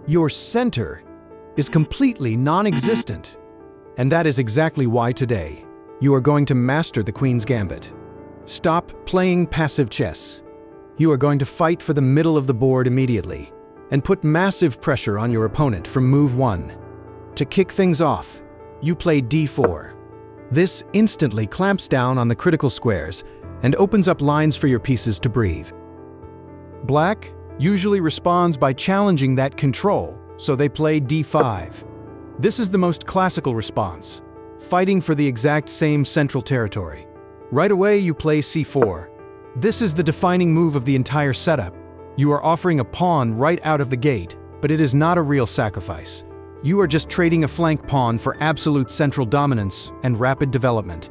Your center is completely non-existent. And that is exactly why today, you are going to master the Queen's Gambit. Stop playing passive chess. You are going to fight for the middle of the board immediately, and put massive pressure on your opponent from move 1. To kick things off, you play d4. This instantly clamps down on the critical squares and opens up lines for your pieces to breathe. Black usually responds by challenging that control, so they play d5. This is the most classical response, fighting for the exact same central territory. Right away, you play c4. This is the defining move of the entire setup. You are offering a pawn right out of the gate, but it is not a real sacrifice. You are just trading a flank pawn for absolute central dominance and rapid development.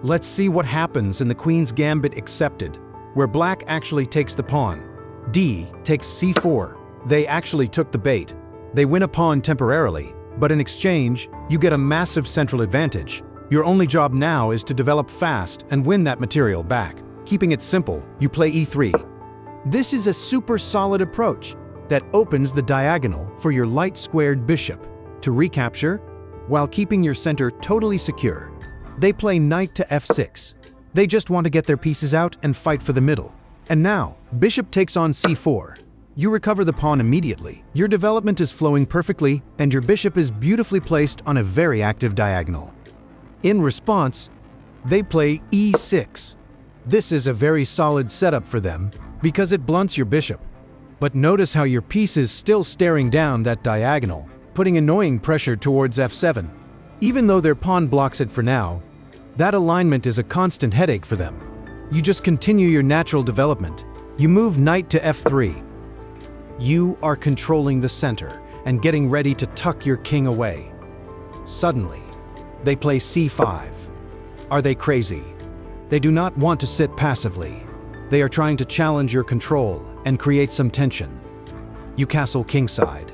Let's see what happens in the Queen's Gambit accepted, where Black actually takes the pawn. D takes c4. They actually took the bait. They win a pawn temporarily, but in exchange, you get a massive central advantage. Your only job now is to develop fast and win that material back. Keeping it simple, you play e3. This is a super solid approach that opens the diagonal for your light-squared bishop to recapture while keeping your center totally secure. They play knight to f6. They just want to get their pieces out and fight for the middle. And now, bishop takes on c4. You recover the pawn immediately. Your development is flowing perfectly, and your bishop is beautifully placed on a very active diagonal. In response, they play e6. This is a very solid setup for them because it blunts your bishop. But notice how your piece is still staring down that diagonal, putting annoying pressure towards f7. Even though their pawn blocks it for now, that alignment is a constant headache for them. You just continue your natural development. You move knight to f3. You are controlling the center and getting ready to tuck your king away. Suddenly, they play c5. Are they crazy? They do not want to sit passively. They are trying to challenge your control and create some tension. You castle kingside.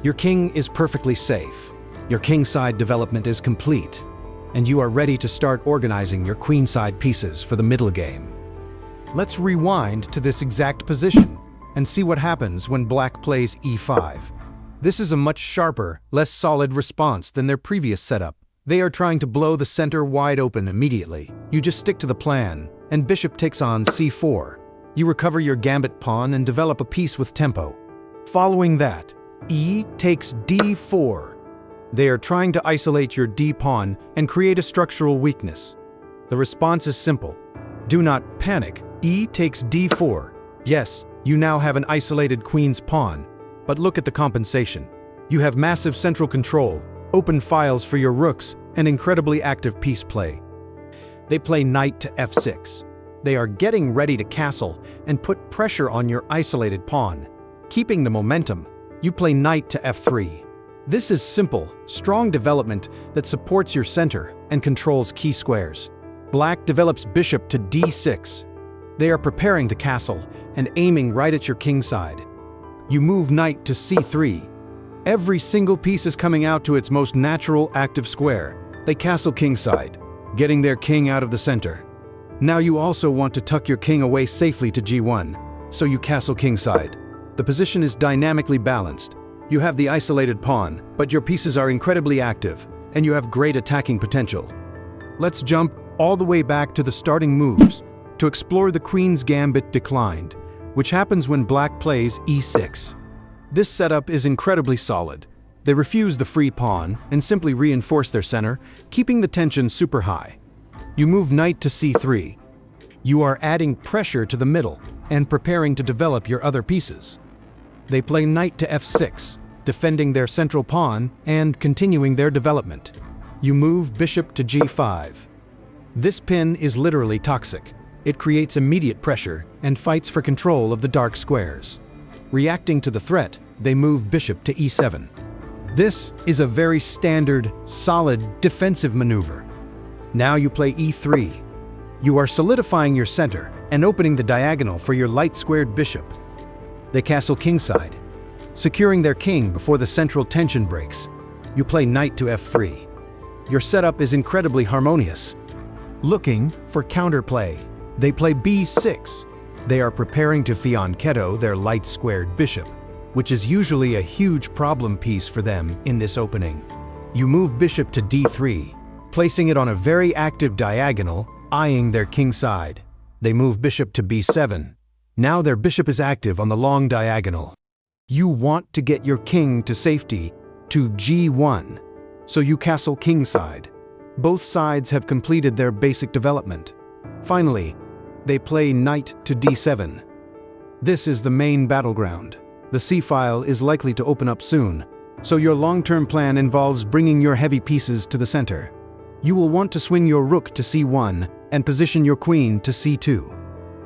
Your king is perfectly safe. Your kingside development is complete, and you are ready to start organizing your queenside pieces for the middle game. Let's rewind to this exact position and see what happens when Black plays e5. This is a much sharper, less solid response than their previous setup. They are trying to blow the center wide open immediately. You just stick to the plan, and bishop takes on c4. You recover your gambit pawn and develop a piece with tempo. Following that, e takes d4. They are trying to isolate your d pawn and create a structural weakness. The response is simple. Do not panic. E takes d4. Yes, you now have an isolated queen's pawn, but look at the compensation. You have massive central control, open files for your rooks, and incredibly active piece play. They play knight to f6. They are getting ready to castle and put pressure on your isolated pawn. Keeping the momentum, you play knight to f3. This is simple, strong development that supports your center and controls key squares. Black develops bishop to d6. They are preparing to castle and aiming right at your kingside. You move knight to c3. Every single piece is coming out to its most natural active square. They castle kingside, getting their king out of the center. Now you also want to tuck your king away safely to g1, so you castle kingside. The position is dynamically balanced. You have the isolated pawn, but your pieces are incredibly active, and you have great attacking potential. Let's jump all the way back to the starting moves to explore the Queen's Gambit declined, which happens when Black plays e6. This setup is incredibly solid. They refuse the free pawn and simply reinforce their center, keeping the tension super high. You move knight to c3. You are adding pressure to the middle and preparing to develop your other pieces. They play knight to f6, defending their central pawn and continuing their development. You move bishop to g5. This pin is literally toxic. It creates immediate pressure and fights for control of the dark squares. Reacting to the threat, they move bishop to e7. This is a very standard, solid, defensive maneuver. Now you play e3. You are solidifying your center and opening the diagonal for your light-squared bishop. They castle kingside, securing their king before the central tension breaks. You play knight to f3. Your setup is incredibly harmonious. Looking for counterplay, they play b6. They are preparing to fianchetto their light-squared bishop. which is usually a huge problem piece for them in this opening. You move bishop to d3, placing it on a very active diagonal, eyeing their kingside. They move bishop to b7. Now their bishop is active on the long diagonal. You want to get your king to safety, to g1, so you castle kingside. Both sides have completed their basic development. Finally, they play knight to d7. This is the main battleground. The c-file is likely to open up soon, so your long-term plan involves bringing your heavy pieces to the center. You will want to swing your rook to c1 and position your queen to c2.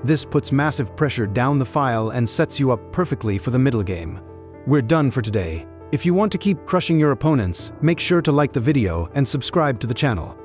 This puts massive pressure down the file and sets you up perfectly for the middle game. We're done for today. If you want to keep crushing your opponents, make sure to like the video and subscribe to the channel.